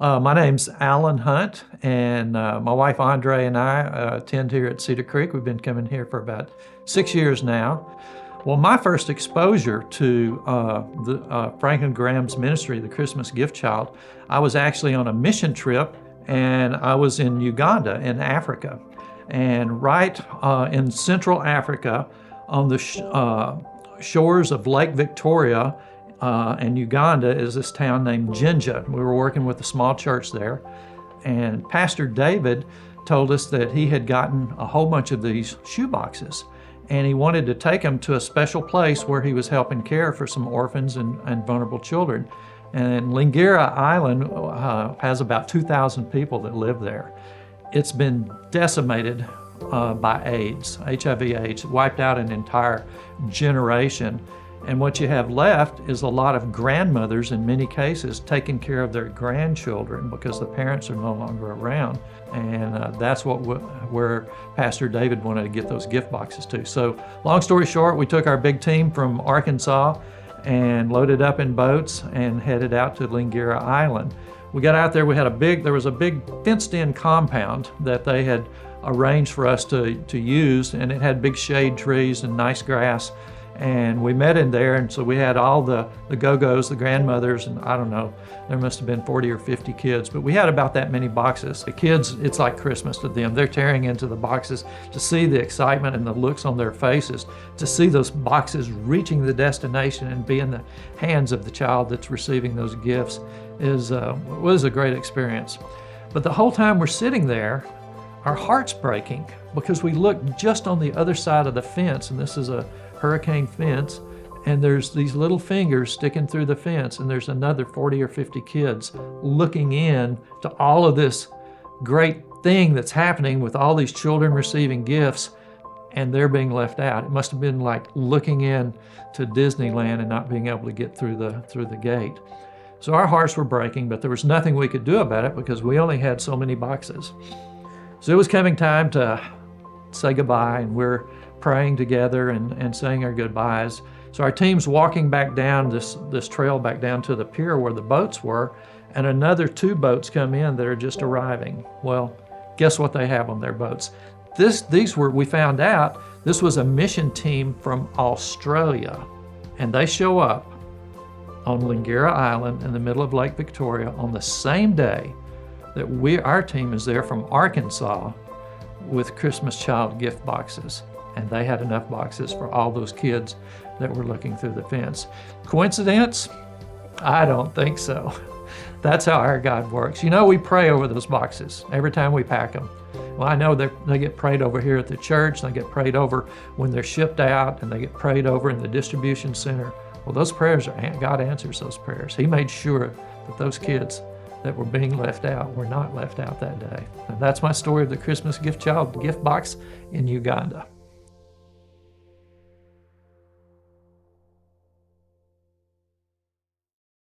My name's Alan Hunt, and my wife Andre and I attend here at Cedar Creek. We've been coming here for about 6 years now. Well, my first exposure to Franklin Graham's ministry, the Christmas Gift Child, I was actually on a mission trip, and I was in Uganda in Africa. And right in Central Africa, on the shores of Lake Victoria in Uganda, is this town named Jinja. We were working with a small church there, and Pastor David told us that he had gotten a whole bunch of these shoeboxes, and he wanted to take them to a special place where he was helping care for some orphans and vulnerable children. And Lingira Island has about 2,000 people that live there. It's been decimated by AIDS, HIV/AIDS, wiped out an entire generation. And what you have left is a lot of grandmothers, in many cases, taking care of their grandchildren because the parents are no longer around. And that's where Pastor David wanted to get those gift boxes to. So long story short, we took our big team from Arkansas and loaded up in boats and headed out to Lingira Island. We got out there, there was a big fenced-in compound that they had arranged for us to use, and it had big shade trees and nice grass. And we met in there, and so we had all the go-go's, the grandmothers, and I don't know, there must have been 40 or 50 kids, but we had about that many boxes. The kids, it's like Christmas to them. They're tearing into the boxes to see the excitement and the looks on their faces, to see those boxes reaching the destination and be in the hands of the child that's receiving those gifts was a great experience. But the whole time we're sitting there, our heart's breaking because we look just on the other side of the fence, and this is a hurricane fence, and there's these little fingers sticking through the fence, and there's another 40 or 50 kids looking in to all of this great thing that's happening with all these children receiving gifts, and they're being left out. It must have been like looking in to Disneyland and not being able to get through the gate. So our hearts were breaking, but there was nothing we could do about it because we only had so many boxes. So it was coming time to say goodbye, and we're praying together and saying our goodbyes. So our team's walking back down this trail back down to the pier where the boats were, and another 2 boats come in that are just arriving. Well, guess what they have on their boats? We found out this was a mission team from Australia, and they show up on Lingira Island in the middle of Lake Victoria on the same day that our team is there from Arkansas with Christmas child gift boxes. And they had enough boxes for all those kids that were looking through the fence. Coincidence? I don't think so. That's how our God works. You know, we pray over those boxes every time we pack them. Well, I know they get prayed over here at the church, they get prayed over when they're shipped out, and they get prayed over in the distribution center. Well, those prayers, God answers those prayers. He made sure that those kids that were being left out were not left out that day. And that's my story of the Christmas gift box in Uganda.